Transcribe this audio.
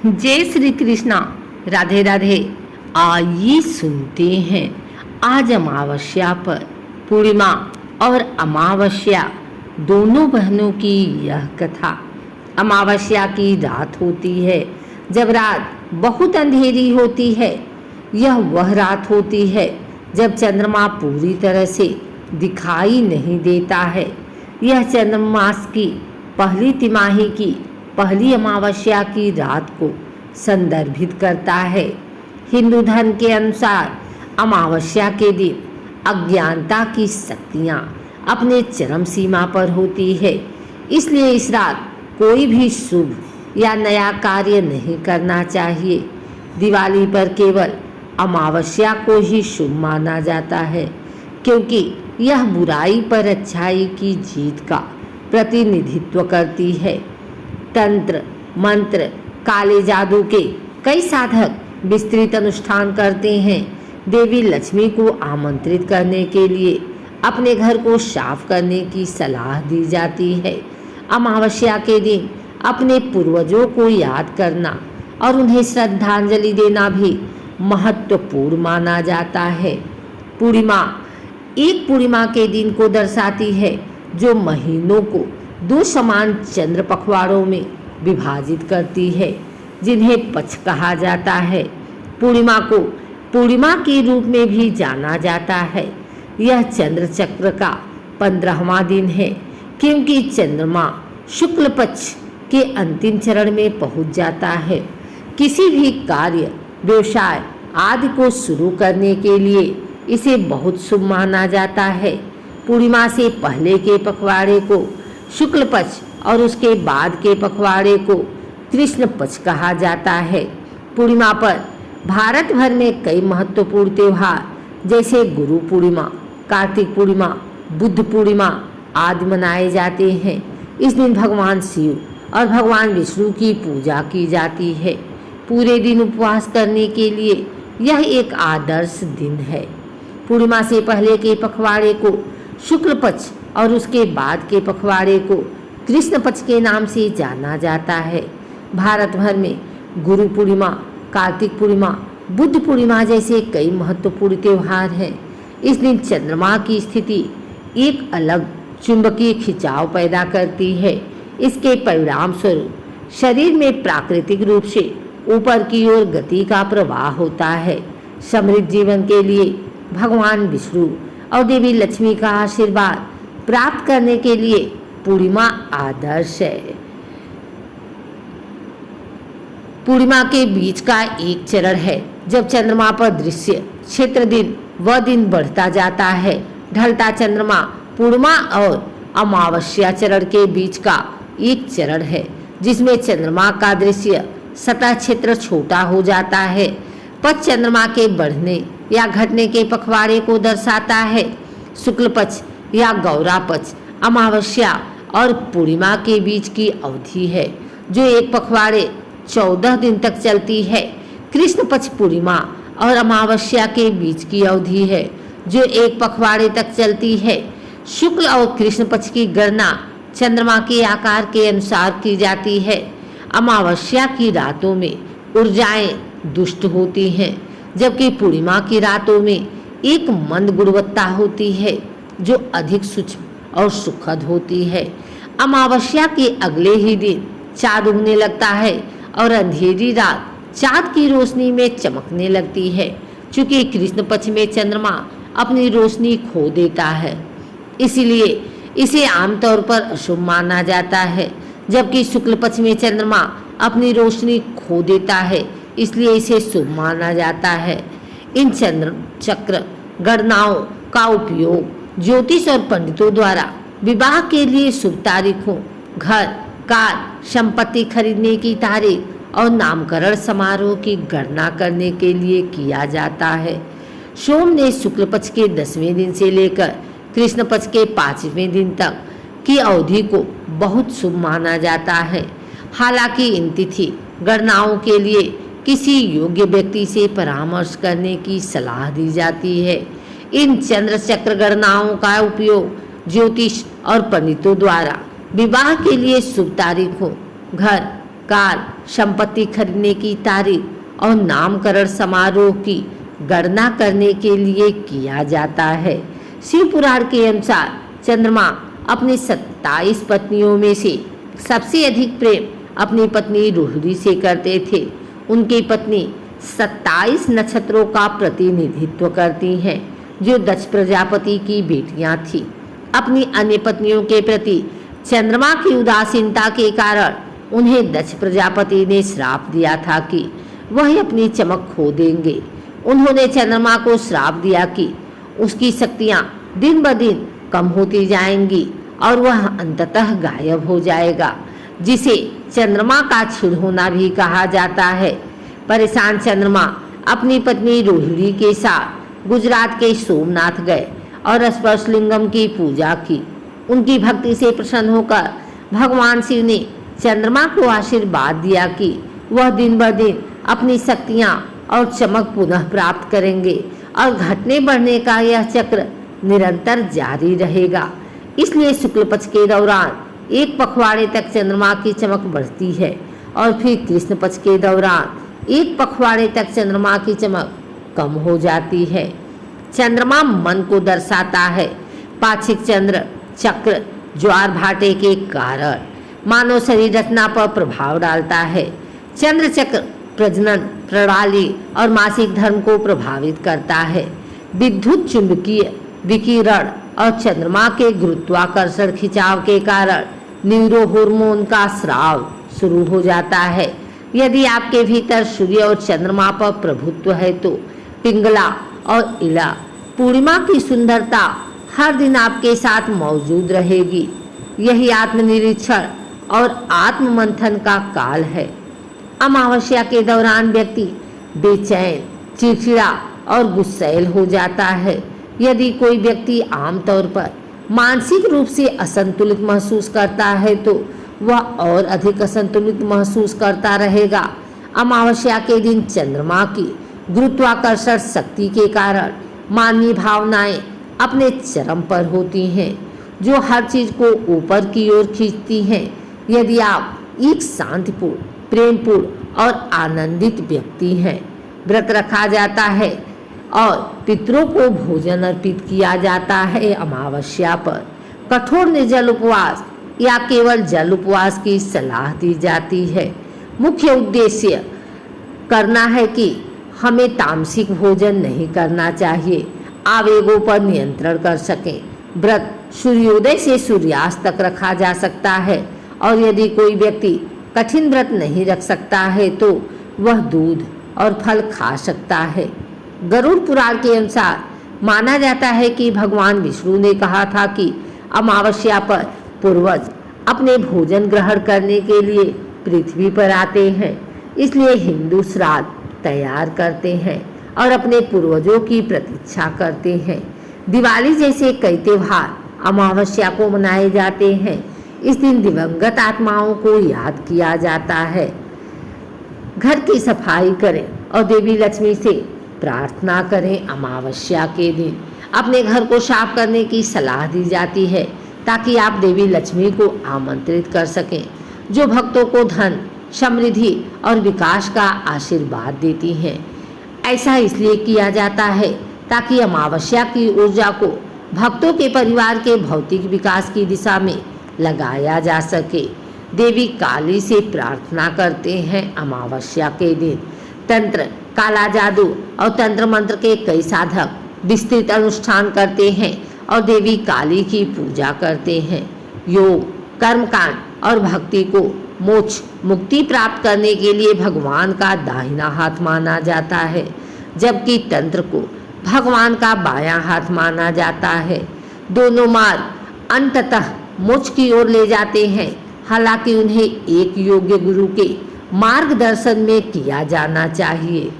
जय श्री कृष्णा। राधे राधे। आइए सुनते हैं आज अमावस्या पर पूर्णिमा और अमावस्या दोनों बहनों की यह कथा। अमावस्या की रात होती है जब रात बहुत अंधेरी होती है। यह वह रात होती है जब चंद्रमा पूरी तरह से दिखाई नहीं देता है। यह चंद्रमास की पहली तिमाही की पहली अमावस्या की रात को संदर्भित करता है। हिंदू धर्म के अनुसार अमावस्या के दिन अज्ञानता की शक्तियाँ अपने चरम सीमा पर होती है, इसलिए इस रात कोई भी शुभ या नया कार्य नहीं करना चाहिए। दिवाली पर केवल अमावस्या को ही शुभ माना जाता है, क्योंकि यह बुराई पर अच्छाई की जीत का प्रतिनिधित्व करती है। तंत्र मंत्र काले जादू के कई साधक विस्तृत अनुष्ठान करते हैं। देवी लक्ष्मी को आमंत्रित करने के लिए अपने घर को साफ करने की सलाह दी जाती है। अमावस्या के दिन अपने पूर्वजों को याद करना और उन्हें श्रद्धांजलि देना भी महत्वपूर्ण माना जाता है। पूर्णिमा एक पूर्णिमा के दिन को दर्शाती है जो महीनों को दो समान चंद्र पखवाड़ों में विभाजित करती है, जिन्हें पक्ष कहा जाता है। पूर्णिमा को पूर्णिमा के रूप में भी जाना जाता है। यह चंद्र चक्र का 15वां दिन है, क्योंकि चंद्रमा शुक्ल पक्ष के अंतिम चरण में पहुंच जाता है। किसी भी कार्य व्यवसाय आदि को शुरू करने के लिए इसे बहुत शुभ माना जाता है। पूर्णिमा से पहले के पखवाड़े को शुक्ल पक्ष और उसके बाद के पखवाड़े को कृष्ण पक्ष कहा जाता है। पूर्णिमा पर भारत भर में कई महत्वपूर्ण त्यौहार जैसे गुरु पूर्णिमा, कार्तिक पूर्णिमा, बुद्ध पूर्णिमा आदि मनाए जाते हैं। इस दिन भगवान शिव और भगवान विष्णु की पूजा की जाती है। पूरे दिन उपवास करने के लिए यह एक आदर्श दिन है। पूर्णिमा से पहले के पखवाड़े को शुक्ल पक्ष और उसके बाद के पखवाड़े को कृष्ण पक्ष के नाम से जाना जाता है। भारत भर में गुरु पूर्णिमा, कार्तिक पूर्णिमा, बुद्ध पूर्णिमा जैसे कई महत्वपूर्ण त्यौहार हैं। इस दिन चंद्रमा की स्थिति एक अलग चुंबकीय खिंचाव पैदा करती है। इसके परिणाम स्वरूप शरीर में प्राकृतिक रूप से ऊपर की ओर गति का प्रवाह होता है। समृद्ध जीवन के लिए भगवान विष्णु और देवी लक्ष्मी का आशीर्वाद प्राप्त करने के लिए पूर्णिमा आदर्श है। पूर्णिमा के बीच का एक चरण है जब चंद्रमा पर दृश्य क्षेत्र दिन व दिन बढ़ता जाता है। ढलता चंद्रमा पूर्णिमा और अमावस्या चरण के बीच का एक चरण है, जिसमें चंद्रमा का दृश्य सतह क्षेत्र छोटा हो जाता है। पक्ष चंद्रमा के बढ़ने या घटने के पखवाड़े को दर्शाता है। शुक्ल पक्ष या गौरा पक्ष अमावस्या और पूर्णिमा के बीच की अवधि है, जो एक पखवाड़े 14 दिन तक चलती है। कृष्ण पक्ष पूर्णिमा और अमावस्या के बीच की अवधि है, जो एक पखवाड़े तक चलती है। शुक्ल और कृष्ण पक्ष की गणना चंद्रमा के आकार के अनुसार की जाती है। अमावस्या की रातों में ऊर्जाएं दुष्ट होती हैं, जबकि पूर्णिमा की रातों में एक मंद गुणवत्ता होती है जो अधिक सूक्ष्म और सुखद होती है। अमावस्या के अगले ही दिन चाँद उगने लगता है और अंधेरी रात चाँद की रोशनी में चमकने लगती है। चूँकि कृष्ण पक्ष में चंद्रमा अपनी रोशनी खो देता है, इसीलिए इसे आमतौर पर अशुभ माना जाता है। जबकि शुक्ल पक्ष में चंद्रमा अपनी रोशनी खो देता है, इसलिए इसे शुभ माना जाता है। इन चंद्र चक्र गणनाओं का उपयोग ज्योतिष और पंडितों द्वारा विवाह के लिए शुभ तारीखों, घर, कार, संपत्ति खरीदने की तारीख और नामकरण समारोह की गणना करने के लिए किया जाता है। सोम ने शुक्ल पक्ष के 10वें दिन से लेकर कृष्ण पक्ष के 5वें दिन तक की अवधि को बहुत शुभ माना जाता है। हालांकि इन तिथि गणनाओं के लिए किसी योग्य व्यक्ति से परामर्श करने की सलाह दी जाती है। इन चंद्र चक्र गणनाओं का उपयोग ज्योतिष और पंडितों द्वारा विवाह के लिए शुभ तारीखों, घर, कार, संपत्ति खरीदने की तारीख और नामकरण समारोह की गणना करने के लिए किया जाता है। शिव पुराण के अनुसार चंद्रमा अपनी 27 पत्नियों में से सबसे अधिक प्रेम अपनी पत्नी रोहिणी से करते थे। उनकी पत्नी 27 नक्षत्रों का प्रतिनिधित्व करती हैं, जो दक्ष प्रजापति की बेटियां थीं। अपनी अन्य पत्नियों के प्रति चंद्रमा की उदासीनता के कारण उन्हें दक्ष प्रजापति ने श्राप दिया था कि वह अपनी चमक खो देंगे। उन्होंने चंद्रमा को श्राप दिया कि उसकी शक्तियां दिन ब दिन कम होती जाएंगी और वह अंततः गायब हो जाएगा, जिसे चंद्रमा का क्षीण होना भी कहा जाता है। परेशान चंद्रमा अपनी पत्नी रोहिणी के साथ गुजरात के सोमनाथ गए और स्पर्शलिंगम की पूजा की। उनकी भक्ति से प्रसन्न होकर भगवान शिव ने चंद्रमा को आशीर्वाद दिया कि वह दिन ब दिन अपनी शक्तियां और चमक पुनः प्राप्त करेंगे और घटने बढ़ने का यह चक्र निरंतर जारी रहेगा। इसलिए शुक्ल पक्ष के दौरान एक पखवाड़े तक चंद्रमा की चमक बढ़ती है और फिर कृष्ण पक्ष के दौरान एक पखवाड़े तक चंद्रमा की चमक कम हो जाती है। चंद्रमा मन को दर्शाता है। पाक्षिक चंद्र चक्र ज्वार भाटे के कारण मानव शरीर रचना पर प्रभाव डालता है। चंद्र चक्र प्रजनन प्रणाली और मासिक धर्म को प्रभावित करता है। विद्युत चुंबकीय विकिरण और चंद्रमा के गुरुत्वाकर्षण खिंचाव के कारण न्यूरो हार्मोन का स्राव शुरू हो जाता है। यदि आपके भीतर सूर्य और चंद्रमा पर प्रभुत्व है तो पिंगला और इला पूर्णिमा की सुंदरता हर दिन आपके साथ मौजूद रहेगी। यही आत्मनिरीक्षण और आत्ममंथन का काल है। अमावस्या के दौरान व्यक्ति बेचैन, चिड़चिड़ा और गुस्सैल हो जाता है। यदि कोई व्यक्ति आमतौर पर मानसिक रूप से असंतुलित महसूस करता है तो वह और अधिक असंतुलित महसूस करता रहेगा। अमावस्या के दिन चंद्रमा की गुरुत्वाकर्षण शक्ति के कारण मानवीय भावनाएं अपने चरम पर होती हैं, जो हर चीज को ऊपर की ओर खींचती हैं। यदि आप एक शांतिपूर्ण, प्रेमपूर्ण और आनंदित व्यक्ति हैं, व्रत रखा जाता है और पितरों को भोजन अर्पित किया जाता है। अमावस्या पर कठोर निर्जल उपवास या केवल जल उपवास की सलाह दी जाती है। मुख्य उद्देश्य करना है कि हमें तामसिक भोजन नहीं करना चाहिए, आवेगों पर नियंत्रण कर सकें। व्रत सूर्योदय से सूर्यास्त तक रखा जा सकता है और यदि कोई व्यक्ति कठिन व्रत नहीं रख सकता है तो वह दूध और फल खा सकता है। गरुड़ पुराण के अनुसार माना जाता है कि भगवान विष्णु ने कहा था कि अमावस्या पर पूर्वज अपने भोजन ग्रहण करने के लिए पृथ्वी पर आते हैं। इसलिए हिंदू श्राद्ध तैयार करते हैं और अपने पूर्वजों की प्रतीक्षा करते हैं। दिवाली जैसे कई त्योहार अमावस्या को मनाए जाते हैं। इस दिन दिवंगत आत्माओं को याद किया जाता है। घर की सफाई करें और देवी लक्ष्मी से प्रार्थना करें। अमावस्या के दिन अपने घर को साफ करने की सलाह दी जाती है ताकि आप देवी लक्ष्मी को आमंत्रित कर सकें, जो भक्तों को धन, समृद्धि और विकास का आशीर्वाद देती हैं। ऐसा इसलिए किया जाता है ताकि अमावस्या की ऊर्जा को भक्तों के परिवार के भौतिक विकास की दिशा में लगाया जा सके। देवी काली से प्रार्थना करते हैं। अमावस्या के दिन तंत्र, काला जादू और तंत्र मंत्र के कई साधक विस्तृत अनुष्ठान करते हैं और देवी काली की पूजा करते हैं। योग, कर्मकांड और भक्ति को मोक्ष, मुक्ति प्राप्त करने के लिए भगवान का दाहिना हाथ माना जाता है, जबकि तंत्र को भगवान का बायां हाथ माना जाता है। दोनों मार्ग अंततः मोक्ष की ओर ले जाते हैं, हालांकि उन्हें एक योग्य गुरु के मार्गदर्शन में किया जाना चाहिए।